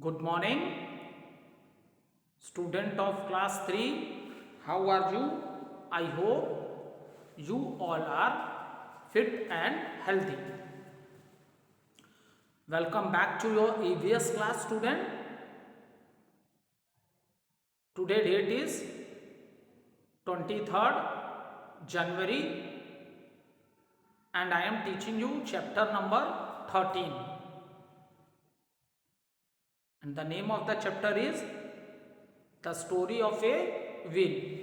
Good morning, student of class 3. How are you? I hope you all are fit and healthy. Welcome back to your EVS class, student. Today date is 23rd January and I am teaching you chapter number 13. And the name of the chapter is The Story of a Wheel.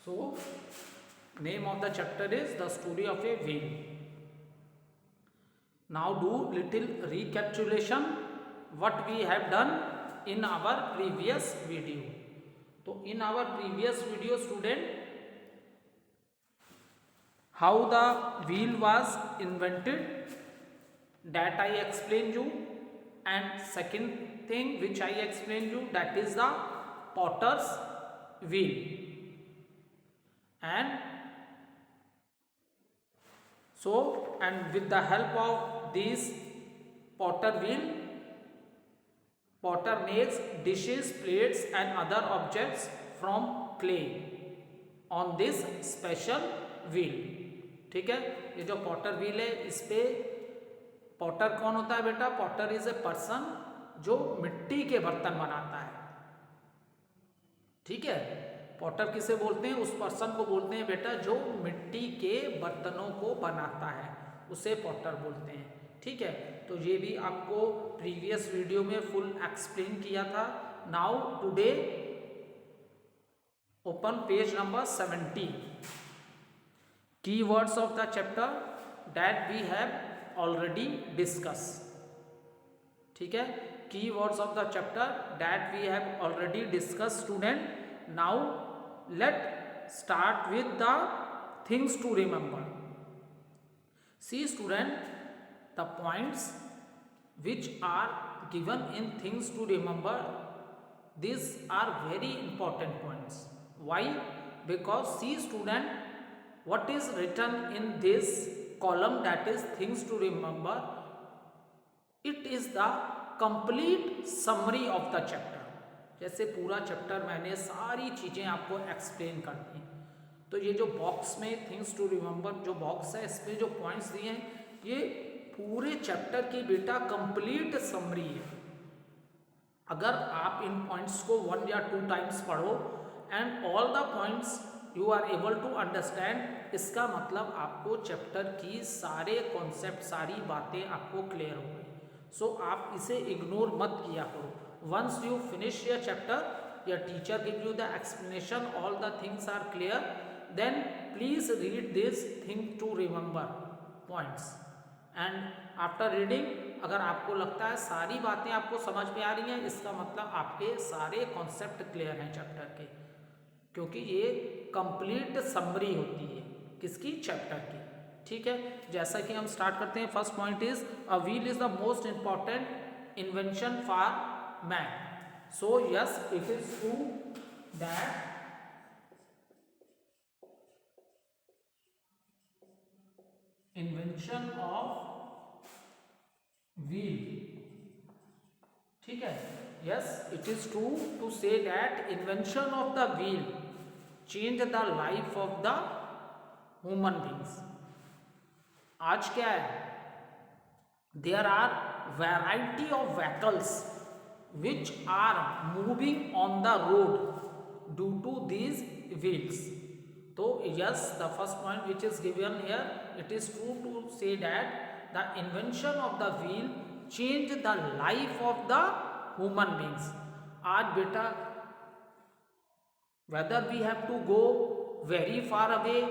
So, name of the chapter is The Story of a Whale. Now do little recapitulation what we have done in our previous video. So in our previous video, student, how the wheel was invented, that I explained you, and second thing which I explained you, that is the potter's wheel. And so, and with the help of this potter wheel, potter makes dishes, plates and other objects from clay on this special wheel. ठीक है, ये जो Potter wheel है इस पे Potter कौन होता है बेटा? पॉटर इज ए पर्सन जो मिट्टी के बर्तन बनाता है. ठीक है, पॉटर किसे बोलते हैं? उस पर्सन को बोलते हैं बेटा जो मिट्टी के बर्तनों को बनाता है, उसे पॉटर बोलते हैं. ठीक है, तो ये भी आपको प्रीवियस वीडियो में फुल एक्सप्लेन किया था. Now today open page number 70. Keywords of the chapter that we have already discuss. ठीक है, keywords of the chapter that we have already discuss student. Now let start with the things to remember. See student, the points which are given in things to remember, these are very important points. Why? Because see student, what is written in this column, that is things to remember, it is the complete summary of the chapter. जैसे पूरा chapter मैंने सारी चीज़ें आपको explain कर दी. तो ये जो बॉक्स में थिंग्स टू रिमेंबर जो बॉक्स है, इसमें जो पॉइंट्स दिए हैं, ये पूरे चैप्टर की बेटा कंप्लीट समरी है. अगर आप इन पॉइंट्स को 1 या 2 टाइम्स पढ़ो and all the points you are able to understand, इसका मतलब आपको चैप्टर की सारे कॉन्सेप्ट, सारी बातें आपको क्लियर हो गई. सो आप इसे इग्नोर मत किया करो. Once you finish your chapter, your teacher give you the explanation, all the things are clear, then please read this thing to remember points. And after reading, अगर आपको लगता है सारी बातें आपको समझ में आ रही हैं, इसका मतलब आपके सारे कॉन्सेप्ट क्लियर हैं चैप्टर के, क्योंकि ये कंप्लीट समरी होती है किसकी? चैप्टर की. ठीक है, जैसा कि हम स्टार्ट करते हैं. First point is a wheel is the most important invention for man. So yes, it is true that invention of wheel, ठीक है, yes it is true to say that invention of the wheel changed the life of the human beings. आज क्या है? There are variety of vehicles which are moving on the road due to these wheels. So yes, the first point which is given here, it is true to say that the invention of the wheel changed the life of the human beings. आज बेटा whether we have to go very far away,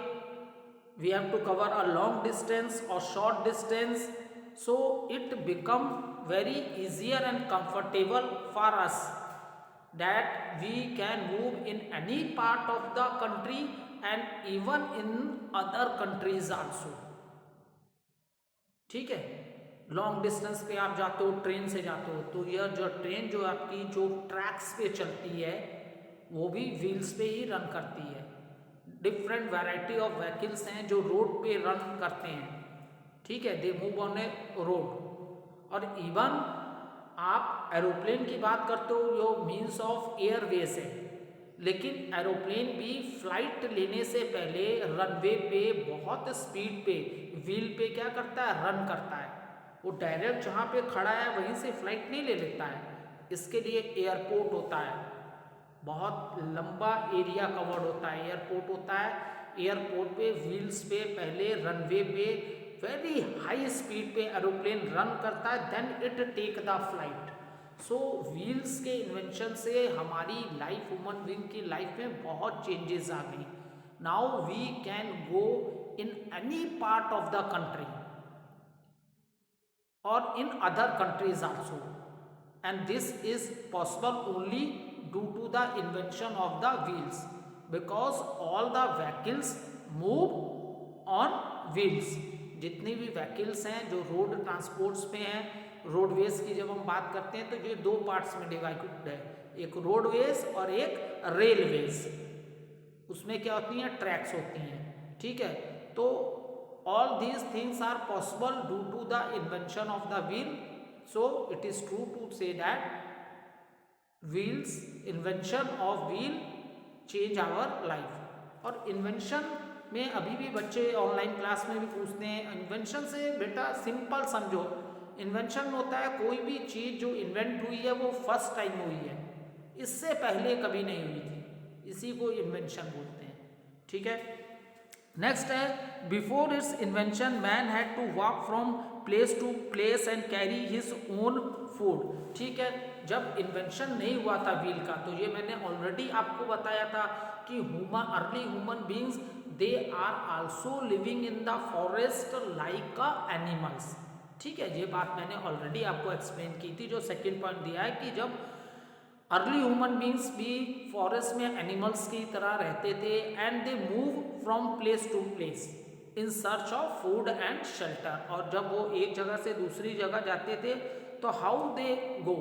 we have to cover a long distance or short distance, so it become very easier and comfortable for us that we can move in any part of the country and even in other countries also. ठीक है, long distance पे आप जाते हो, train से जाते हो, तो यह जो ट्रेन जो आपकी जो ट्रैक्स पे चलती है वो भी व्हील्स पे ही रन करती है। डिफरेंट वैरायटी ऑफ व्हीकल्स हैं जो रोड पे रन करते हैं। ठीक है, they move on A road. और इवन आप एरोप्लेन की बात करते हो, जो मीन्स ऑफ एयरवेज है, लेकिन एरोप्लेन भी फ्लाइट लेने से पहले रनवे पे बहुत स्पीड पे व्हील पे क्या करता है, रन करता है। वो डायरेक्ट जहाँ पे खड़ा है वहीं से फ्लाइट नहीं ले लेता है, इसके लिए एयरपोर्ट होता है, बहुत लंबा एरिया कवर्ड होता है, एयरपोर्ट होता है। एयरपोर्ट पे व्हील्स पे पहले रनवे पे वेरी हाई स्पीड पे एरोप्लेन रन करता है, then it take the flight. So wheels के इन्वेंशन से हमारी लाइफ, ह्यूमन बीइंग की लाइफ में बहुत चेंजेस आ गई। Now we can go in any part of the country और in other countries also, and this is possible only due to the invention of the wheels, because all the vehicles move on wheels। जितनी भी vehicles हैं जो road transports पे हैं, roadways की जब हम बात करते हैं तो ये दो पार्ट्स में डिवाइडेड है, एक रोडवेज और एक रेलवेज। उसमें क्या होती हैं, ट्रैक्स होती हैं। ठीक है, तो all these things are possible due to the invention of the wheel. So it is true to say that wheels, invention of wheel change our life. और इन्वेंशन में अभी भी बच्चे ऑनलाइन क्लास में भी पूछते हैं, इन्वेंशन से बेटा सिंपल समझो, इन्वेंशन होता है कोई भी चीज़ जो इन्वेंट हुई है वो फर्स्ट टाइम हुई है, इससे पहले कभी नहीं हुई थी, इसी को इन्वेंशन बोलते हैं। ठीक है, नेक्स्ट है, before its invention man had to walk from place to place and carry his own food. ठीक है, जब इन्वेंशन नहीं हुआ था व्हील का, तो ये मैंने ऑलरेडी आपको बताया था कि early human beings they are also living in the forest like animals. ठीक है, ये बात मैंने ऑलरेडी आपको एक्सप्लेन की थी। जो सेकेंड पॉइंट दिया है कि जब अर्ली ह्यूमन बींग्स भी फॉरेस्ट में एनिमल्स की तरह रहते थे, and they move from place to place in search of food and shelter. और जब वो एक जगह से दूसरी जगह जाते थे तो how they go,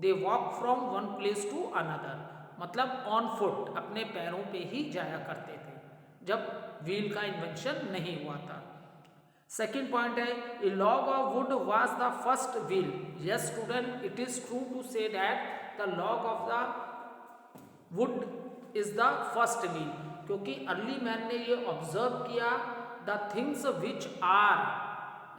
they walk from one place to another, मतलब ऑन फुट, अपने पैरों पे ही जाया करते थे जब व्हील का इन्वेंशन नहीं हुआ था। सेकेंड पॉइंट है, a log of wood was the first wheel. Yes student, it is true to say that the log of the wood is the first wheel, क्योंकि अर्ली मैन ने ये observe किया the things which are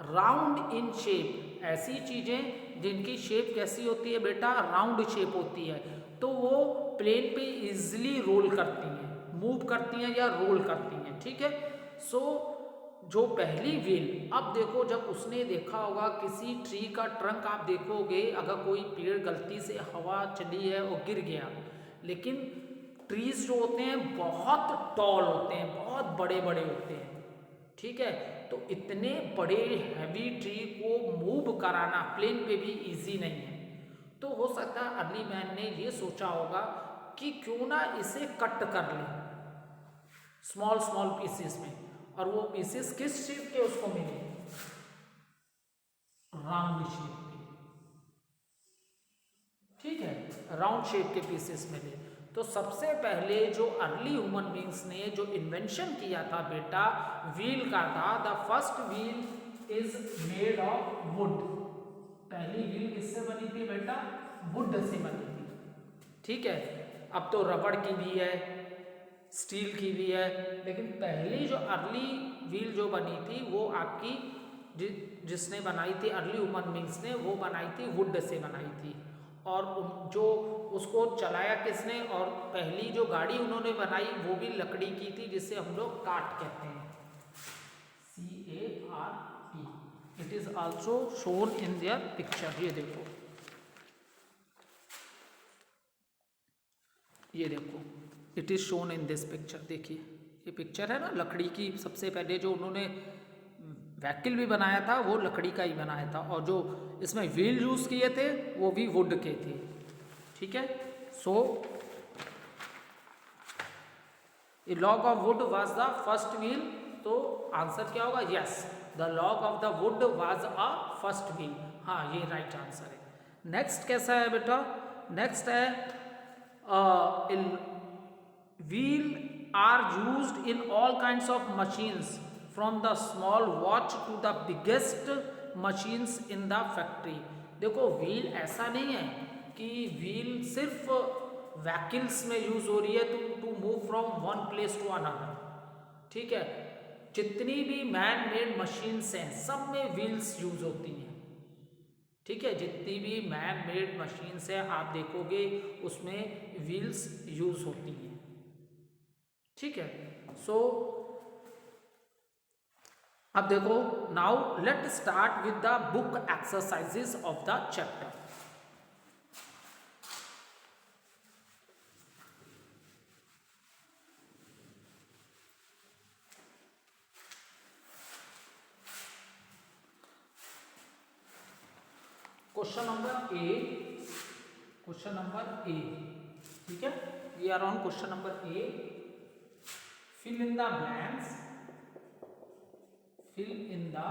round in shape, ऐसी चीजें जिनकी shape कैसी होती है बेटा, राउंड शेप होती है, तो वो प्लेन पे इजिली रोल करती हैं, मूव करती हैं या रोल करती हैं। ठीक है, सो जो पहली व्हील, अब देखो जब उसने देखा होगा किसी ट्री का ट्रंक, आप देखोगे अगर कोई पेड़ गलती से हवा चली है और गिर गया, लेकिन ट्रीज जो होते हैं बहुत टॉल होते हैं, बहुत बड़े बड़े होते हैं। ठीक है, तो इतने बड़े हैवी ट्री को मूव कराना प्लेन पे भी इजी नहीं है, तो हो सकता है अर्ली मैन ने ये सोचा होगा कि क्यों ना इसे कट कर ले स्मॉल स्मॉल पीसेस में, और वो पीसेस किस शेप के उसको मिले, राउंड शेप के। ठीक है, राउंड शेप के पीसेस मिले। तो सबसे पहले जो अर्ली ह्यूमन बींग्स ने जो इन्वेंशन किया था बेटा व्हील का था, the first wheel is made of would. पहली व्हील किससे बनी थी बेटा, वुड से बनी थी। ठीक है, अब तो रबड़ की भी है, स्टील की भी है, लेकिन पहली जो अर्ली व्हील जो बनी थी वो आपकी जिसने बनाई थी अर्ली ह्यूमन बींग्स ने, वो बनाई थी वुड से बनाई थी। और जो उसको चलाया किसने, और पहली जो गाड़ी उन्होंने बनाई वो भी लकड़ी की थी, जिसे हम लोग काट कहते हैं, CART। It is also shown in their picture. ये देखो, ये देखो, it is shown in this picture. देखिए ये पिक्चर है ना, लकड़ी की। सबसे पहले जो उन्होंने व्हीकल भी बनाया था वो लकड़ी का ही बनाया था, और जो इसमें व्हील यूज किए थे वो भी वुड के थे। ठीक है, so a log of wood was the first wheel, तो आंसर क्या होगा? Yes, the log of the wood was a first wheel. हाँ, ये राइट आंसर है। नेक्स्ट कैसा है बेटा? नेक्स्ट है wheel are used in all kinds of machines from the small watch to the biggest machines in the factory. देखो, wheel ऐसा नहीं है कि व्हील सिर्फ व्हीकल्स में यूज हो रही है to move from one place to another. ठीक है, जितनी भी मैन मेड मशीन्स हैं सब में व्हील्स यूज होती हैं। ठीक है, जितनी भी मैन मेड मशीन्स हैं आप देखोगे उसमें व्हील्स यूज होती हैं। ठीक है, सो अब देखो, now let start with the book exercises of the chapter. Question number A, question number A, ठीक है, we are on question number A. Fill in the blanks, fill in the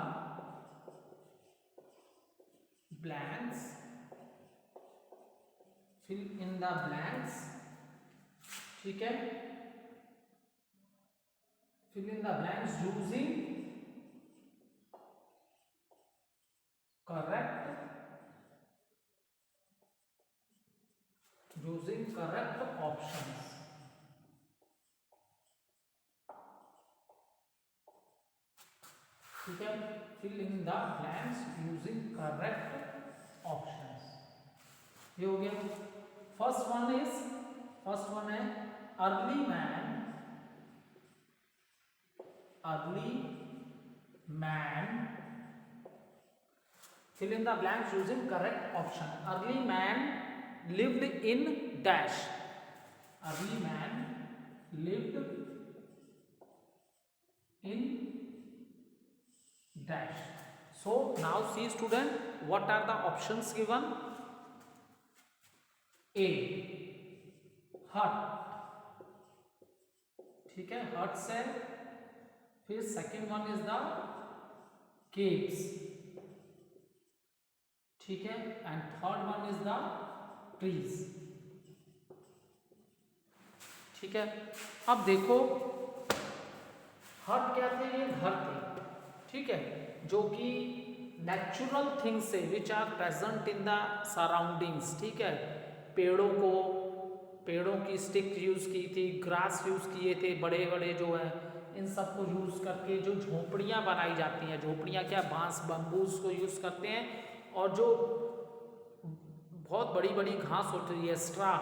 blanks, fill in the blanks। ठीक है, fill in the blanks using correct options। ठीक है, fill in the blanks using correct options। ये हो गया। First one है early man fill in the blanks using correct option। Early man lived in dash, early man lived in dash। so now see student, what are the options given? A hut, ठीक है, huts है। फिर second one is the caves, ठीक है, and third one is the trees. ठीक है, अब देखो हट क्या थे? ये घर थे। ठीक है, जो कि नेचुरल थिंग्स से which are present in the surroundings. ठीक है, पेड़ों की स्टिक यूज की थी, ग्रास यूज किए थे, बड़े बड़े जो है इन सब को यूज करके जो झोपड़ियाँ बनाई जाती हैं। झोपड़ियाँ क्या, बांस बम्बूस को यूज करते हैं, और जो बहुत बड़ी बड़ी घास होती है स्ट्रा,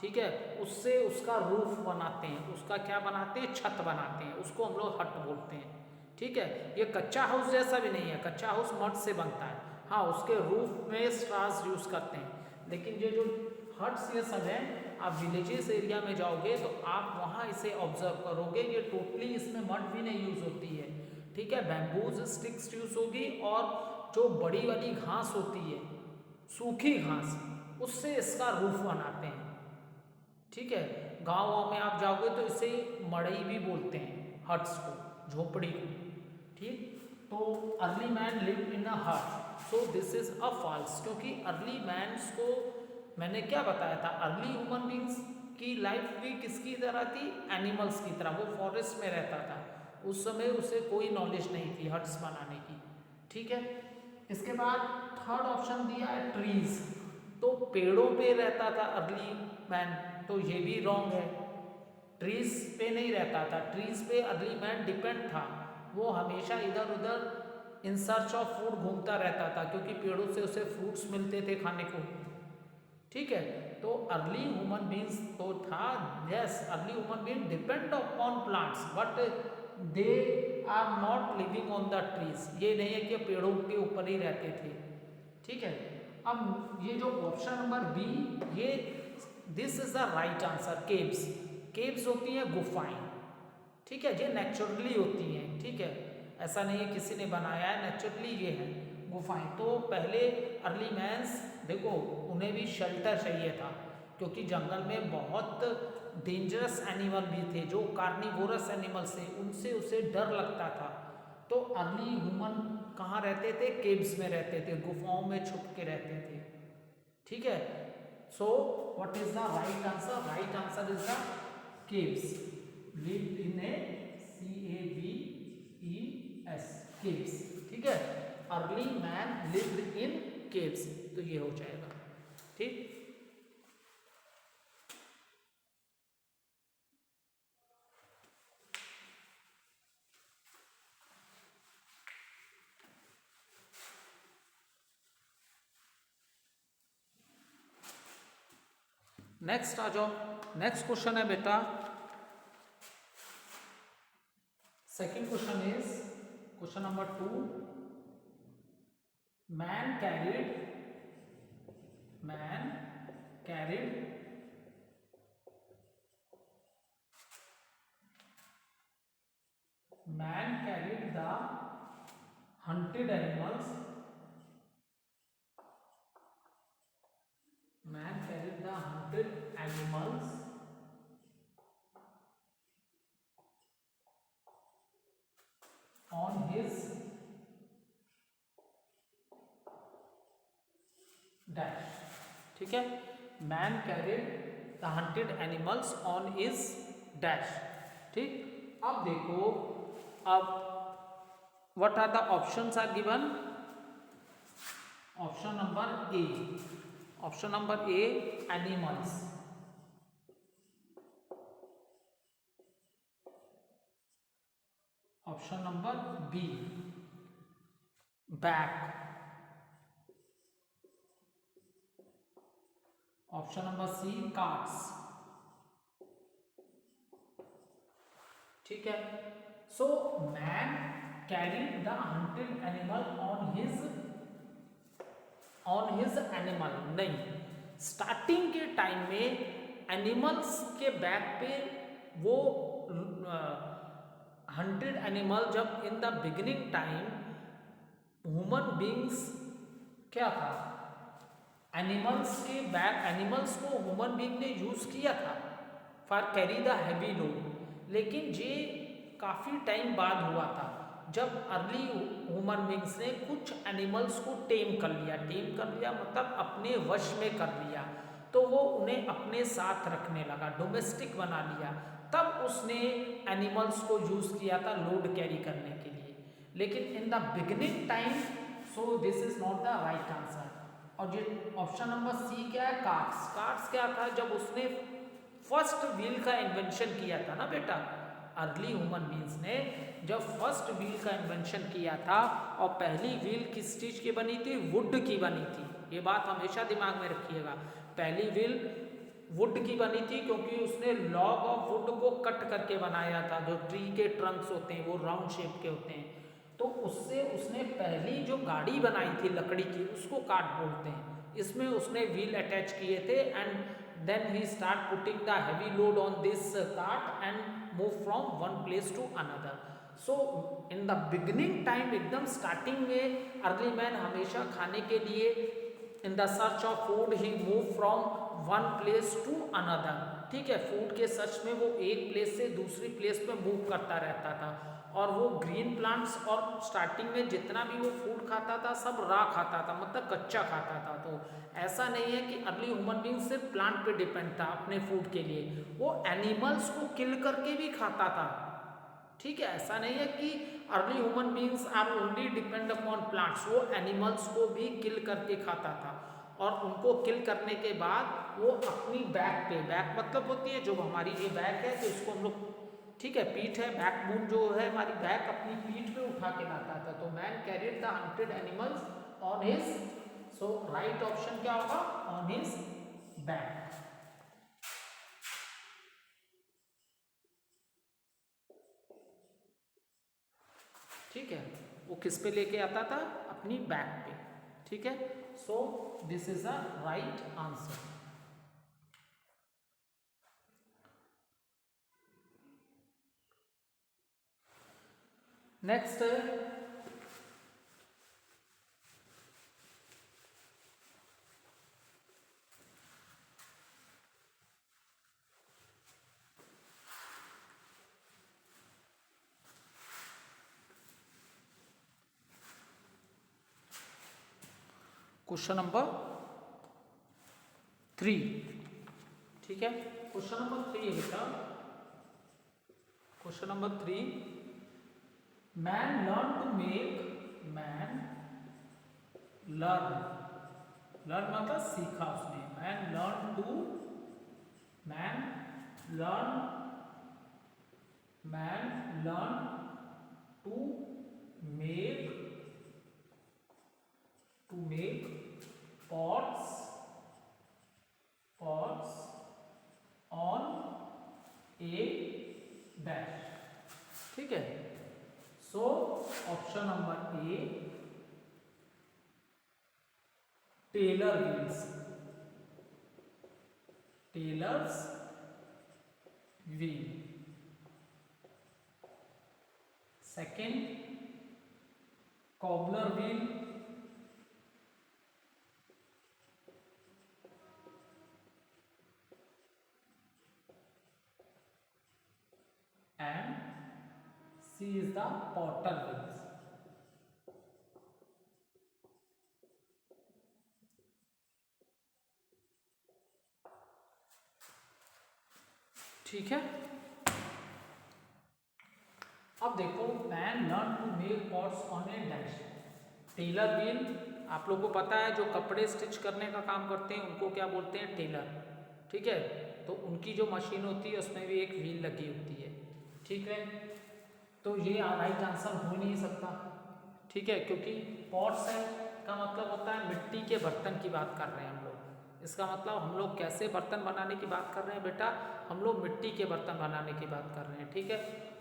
ठीक है, उससे उसका रूफ बनाते हैं, उसका क्या बनाते हैं, छत बनाते हैं, उसको हम लोग हट बोलते हैं। ठीक है, ये कच्चा हाउस जैसा भी नहीं है, कच्चा हाउस मड से बनता है। हाँ, उसके रूफ में स्ट्रास यूज करते हैं, लेकिन ये जो हट्स ये सब है, आप विलेजेस एरिया में जाओगे तो आप वहाँ इसे ऑब्जर्व करोगे, ये टोटली इसमें मड भी नहीं यूज होती है। ठीक है, बैम्बूज स्टिक्स यूज होगी, और जो बड़ी वाली घास होती है, सूखी घास, उससे इसका रूफ बनाते हैं। ठीक है, गाँव में आप जाओगे तो इसे मड़ई भी बोलते हैं, हट्स को, झोपड़ी को। ठीक, तो early man live in a hut, so this is a false, क्योंकि अर्ली मैन्स को मैंने क्या बताया था, अर्ली ह्यूमन बींग्स की लाइफ भी किसकी तरह थी, एनिमल्स की तरह। वो फॉरेस्ट में रहता था, उस समय उसे कोई नॉलेज नहीं थी हट्स बनाने की। ठीक है, इसके बाद थर्ड ऑप्शन दिया है ट्रीज, तो पेड़ों पे रहता था अर्ली मैन, तो ये भी रॉन्ग है। ट्रीज पे नहीं रहता था, ट्रीज पे अर्ली मैन डिपेंड था, वो हमेशा इधर उधर इन सर्च ऑफ फूड घूमता रहता था, क्योंकि पेड़ों से उसे फ्रूट्स मिलते थे खाने को। ठीक है, तो अर्ली ह्यूमन बींग्स तो था, yes, early human being depend upon plants, but they are not living on the trees. ये नहीं है कि पेड़ों के ऊपर ही रहते थे। ठीक है, अब ये जो ऑप्शन नंबर बी, ये this is the right answer. Caves, caves होती हैं गुफाएं। ठीक है, ये नेचुरली होती हैं। ठीक है, ऐसा नहीं है किसी ने बनाया है, नेचुरली ये है गुफाएं। तो पहले अर्ली मैंस, देखो, उन्हें भी शेल्टर चाहिए था, क्योंकि जंगल में बहुत डेंजरस एनिमल भी थे, जो कार्निवोरस एनिमल्स थे, उनसे उसे डर लगता था। तो अर्ली ह्यूमन कहाँ रहते थे? केव्स में रहते थे, गुफाओं में छुप के रहते थे। ठीक है, so what is the right answer? Right answer is the caves, lived in A CAVES, caves. ठीक है, early man lived in caves, तो ये हो जाएगा। ठीक, नेक्स्ट आ जाओ। नेक्स्ट क्वेश्चन है बेटा, second question is question number 2। Man carried the hunted animals on his dash। ठीक है, man carried the hunted animals on his dash. ठीक, अब देखो, अब what are the options are given? Option number A, animals. Option number B, back. Option number C, cards. ठीक है, so man carried the hunted animal on his animal. नहीं, starting के time में animals के बैक पे वो hunted animal, जब in the beginning time human beings क्या था, एनिमल्स के बैक, एनिमल्स को ह्यूमन बींग ने यूज किया था for carry the heavy load. लेकिन ये काफी टाइम बाद हुआ था, जब अर्ली ह्यूमन बींग्स ने कुछ एनिमल्स को टेम कर लिया मतलब अपने वश में कर लिया, तो वो उन्हें अपने साथ रखने लगा, डोमेस्टिक बना लिया। तब उसने एनिमल्स को यूज किया था लोड कैरी करने के लिए। लेकिन in the beginning time, so this is not the right answer. और ये ऑप्शन नंबर सी क्या है? कार्ड्स क्या था? जब उसने फर्स्ट व्हील का इन्वेंशन किया था ना बेटा, अर्ली ह्यूमन बींग्स ने जब फर्स्ट व्हील का इन्वेंशन किया था, और पहली व्हील किस चीज की बनी थी? वुड की बनी थी। ये बात हमेशा दिमाग में रखिएगा, पहली व्हील वुड की बनी थी, क्योंकि उसने लॉग ऑफ वुड को कट करके बनाया था। जो ट्री के ट्रंक्स होते हैं वो राउंड शेप के होते हैं, तो उससे उसने पहली जो गाड़ी बनाई थी लकड़ी की, उसको कार्ट बोलते हैं। इसमें उसने व्हील अटैच किए थे, and then he start putting the heavy load on this cart and move from one place to another। so in the beginning time, एकदम स्टार्टिंग में अर्ली मैन हमेशा खाने के लिए in the search of food he move from one place to another। ठीक है, food के search में वो एक प्लेस से दूसरी प्लेस पे मूव करता रहता था। और वो ग्रीन प्लांट्स, और स्टार्टिंग में जितना भी वो फूड खाता था सब रॉ खाता था, मतलब कच्चा खाता था। तो ऐसा नहीं है कि अर्ली ह्यूमन बींग सिर्फ प्लांट पे डिपेंड था अपने फूड के लिए, वो एनिमल्स को किल करके भी खाता था। ठीक है, ऐसा नहीं है कि early human beings are only depend upon plants, वो एनिमल्स को भी किल करके खाता था। और उनको किल करने के बाद वो अपनी बैक पे, बैक मतलब होती है जो हमारी ये बैक है, तो इसको हम लोग, ठीक है, पीठ है, बैक बोन जो है हमारी, बैक अपनी पीठ पे उठा के लाता था। तो man carried the hunted animals on his, so right option क्या होगा? On his back. ठीक है, वो किस पे लेके आता था? अपनी बैक पे। ठीक है, so this is a right answer. Next, question number 3, ठीक है। क्वेश्चन नंबर 3 है बेटा, question number 3, man learn to make, man learn, learn मतलब सीखा उसने, man learn to, man learn, man learn to make, to make pots, pots on a dash, ठीक है। So option number A, tailor wheels, tailor's wheel. Second, cobbler wheel, and C is the potter wheels। ठीक है। अब देखो, man learn to make pots on a dash, tailor wheel, आप लोगों को पता है जो कपड़े स्टिच करने का काम करते हैं उनको क्या बोलते हैं, टेलर, ठीक है। तो उनकी जो मशीन होती है उसमें भी एक व्हील लगी होती है, ठीक है। तो ये राइट आंसर हो नहीं सकता, ठीक है, क्योंकि पॉट्स है का मतलब होता है मिट्टी के बर्तन की बात कर रहे हैं हम लोग। इसका मतलब हम लोग कैसे बर्तन बनाने की बात कर रहे हैं बेटा, हम लोग मिट्टी के बर्तन बनाने की बात कर रहे हैं, ठीक है।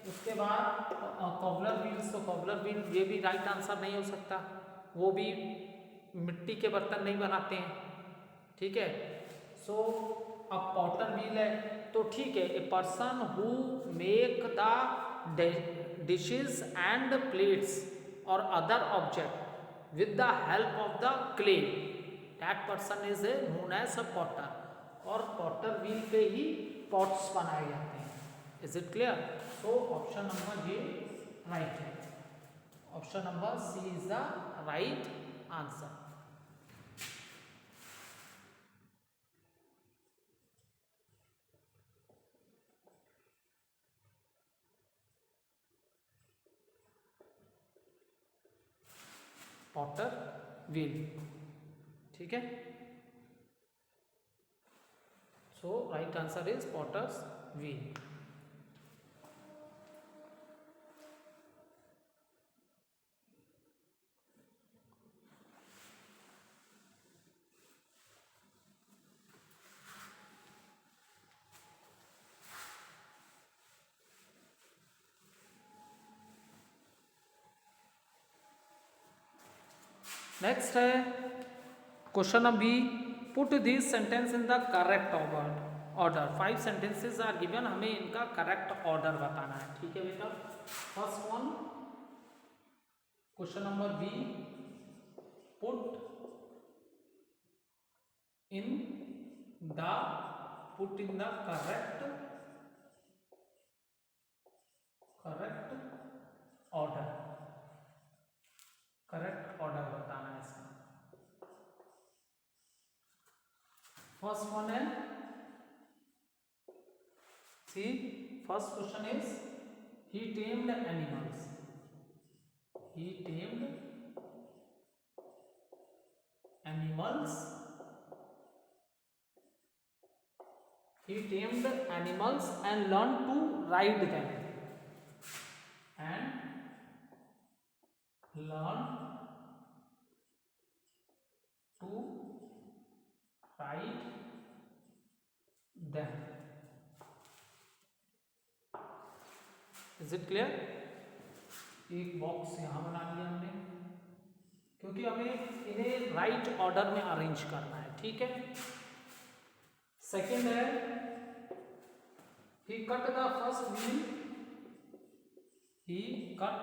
उसके बाद कॉबलर व्हील्स, तो कॉबलर व्हील ये भी राइट आंसर नहीं हो सकता, वो भी मिट्टी के बर्तन नहीं बनाते हैं, ठीक है। सो अब पॉटर व्हील है, तो ठीक है, a person who make the dishes and plates और other object with the help of the clay, that person is a known as a potter. और पॉटर व्हील पे ही पॉट्स बनाए जाते हैं। Is it clear? So option number ये right है, option number C is the right answer. Potter wheel, ठीक है। So right answer is potter's wheel. Next है question number B, put this sentence in the correct order. 5 sentences are given, हमें इनका correct order बताना है, ठीक है बेटा। First one, question number B, put in the correct order, correct order बताना है इसका। फर्स्ट वन है, C first question is he tamed animals, he tamed animals, he tamed animals and learned to ride them, and learned to ride them। Is it clear? एक box यहाँ बना लिया हमने, क्योंकि हमें इन्हें राइट ऑर्डर में अरेंज करना है, ठीक है। सेकेंड है, he cut the first wheel, he cut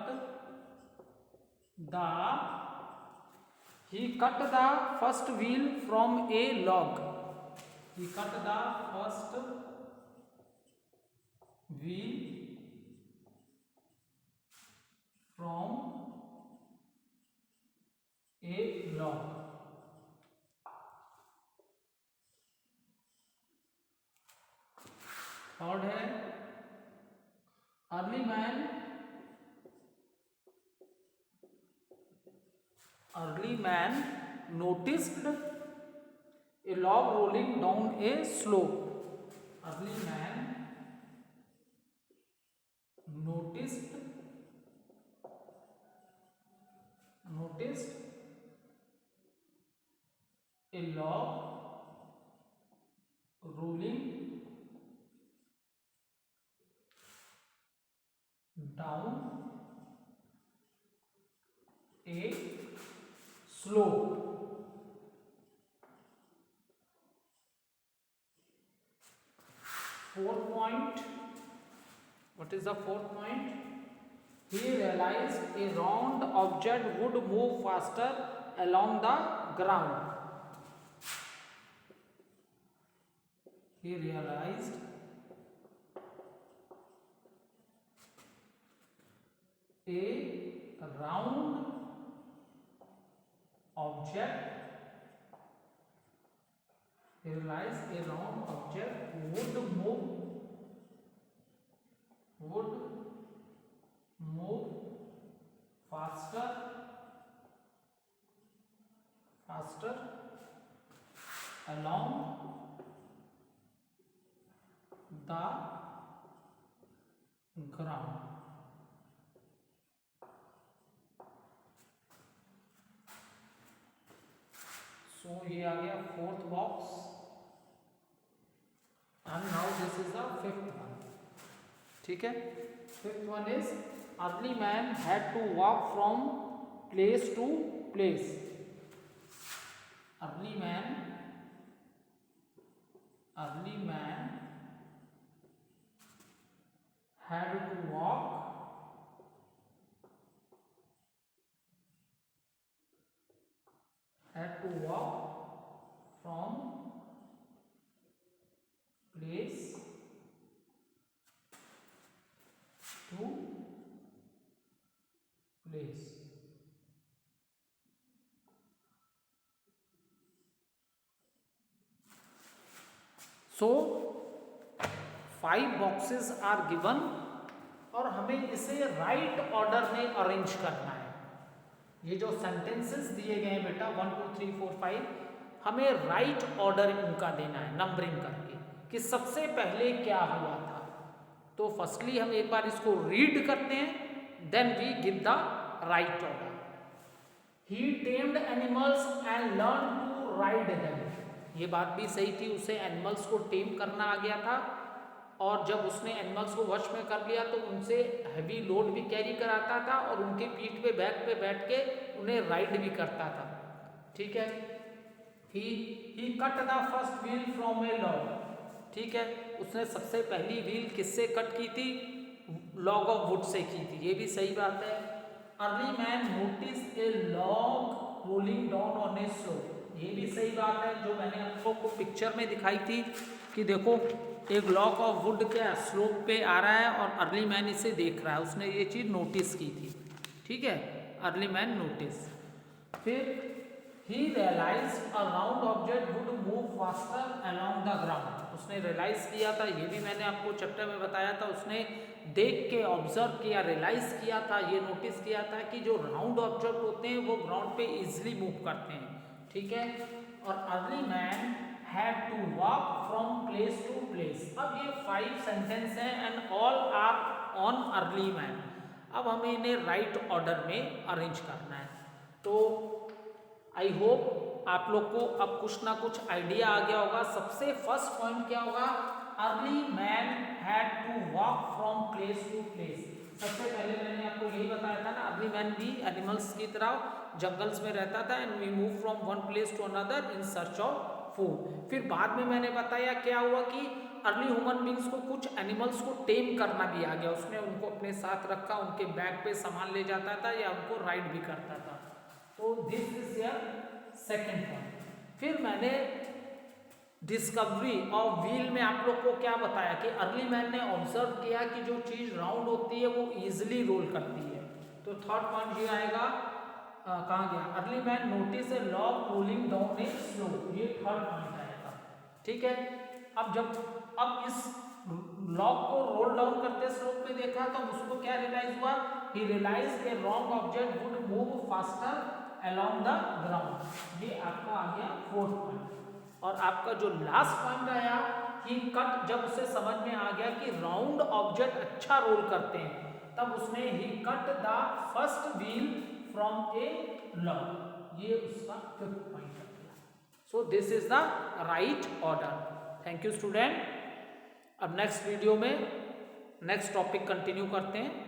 the first wheel from a log, he cut the first wheel from a log, early man noticed a log rolling down a slope. Early man noticed a log rolling down a slope. Fourth point. What is the fourth point? He realized a round object would move faster along the ground. He realized a round object would move faster along the ground. So ये आ गया fourth box. And now this is the fifth one. ठीक है. Fifth one is early man had to walk from place to place. Early man had to walk from place to place. So 5 boxes are given और हमें इसे right order में arrange करना है. ये जो सेंटेंसेस दिए गए हैं बेटा 1 2 3 4 5 हमें राइट ऑर्डर इनका देना है नंबरिंग करके कि सबसे पहले क्या हुआ था. तो फर्स्टली हम एक बार इसको रीड करते हैं, then we give the right order. He tamed animals and learn to ride them. ये बात भी सही थी, उसे एनिमल्स को टेम करना आ गया था और जब उसने एनिमल्स को वश में कर लिया तो उनसे हैवी लोड भी कैरी कराता था और उनके पीठ पे बैक पे बैठ के उन्हें राइड भी करता था. ठीक है. He cut the first wheel from a log. ठीक है. उसने सबसे पहली व्हील किससे कट की थी? लॉग ऑफ वुड से की थी. ये भी सही बात है. Early man notice A log rolling down on A slope. ये भी सही बात है जो मैंने आप लोगों को पिक्चर में दिखाई थी कि देखो एक लॉक ऑफ वुड क्या स्लोप पे आ रहा है और अर्ली मैन इसे देख रहा है. उसने ये चीज़ नोटिस की थी. ठीक है. Early man notice. फिर he realized a round object would move faster along the ground. उसने रियलाइज किया था, ये भी मैंने आपको चैप्टर में बताया था. उसने देख के ऑब्जर्व किया, रियलाइज किया था, ये नोटिस किया था कि जो राउंड ऑब्जेक्ट होते हैं वो ग्राउंड पे इजिली मूव करते हैं. ठीक है. और early man had to walk from place to place. अब ये 5 सेंटेंस हैं and all are on early man. अब हमें इन्हें राइट ऑर्डर में अरेंज करना है. तो आई होप आप लोग को अब कुछ ना कुछ आइडिया आ गया होगा. सबसे फर्स्ट पॉइंट क्या होगा? Early man had to walk from place to place. सबसे पहले मैंने आपको यही बताया था ना, अर्ली मैन भी एनिमल्स की तरह जंगल्स में रहता था and we move from one place to another in search of food. फिर बाद में मैंने बताया क्या हुआ कि अर्ली ह्यूमन बींग्स को कुछ एनिमल्स को टेम करना भी आ गया. उसने उनको अपने साथ रखा, उनके बैक पे सामान ले जाता था या उनको राइड भी करता था. तो this is your second point. फिर मैंने डिस्कवरी ऑफ व्हील में आप लोग को क्या बताया कि अर्ली मैन ने ऑब्जर्व किया कि जो चीज़ राउंड होती है वो ईजिली रोल करती है. तो थर्ड पॉइंट ये आएगा. कहाँ गया? अर्ली मैन नोटिस ए लॉग रोलिंग डाउन ए स्लोप. ये थर्ड पॉइंट आएगा. ठीक है. अब इस लॉग को रोल डाउन करते स्लोप पे देखा तो उसको क्या रियलाइज हुआ? He realized a wrong object would move faster along the ground, ये आपका आ गया फोर्थ पॉइंट। और आपका जो लास्ट पॉइंट आया ही कट, जब उसे समझ में आ गया कि राउंड ऑब्जेक्ट अच्छा रोल करते हैं, तब उसने he cut the first wheel from a log, ये उसका फिफ्थ पॉइंट है। So this is the right order. Thank you student. अब नेक्स्ट वीडियो में नेक्स्ट टॉपिक कंटिन्यू करते हैं।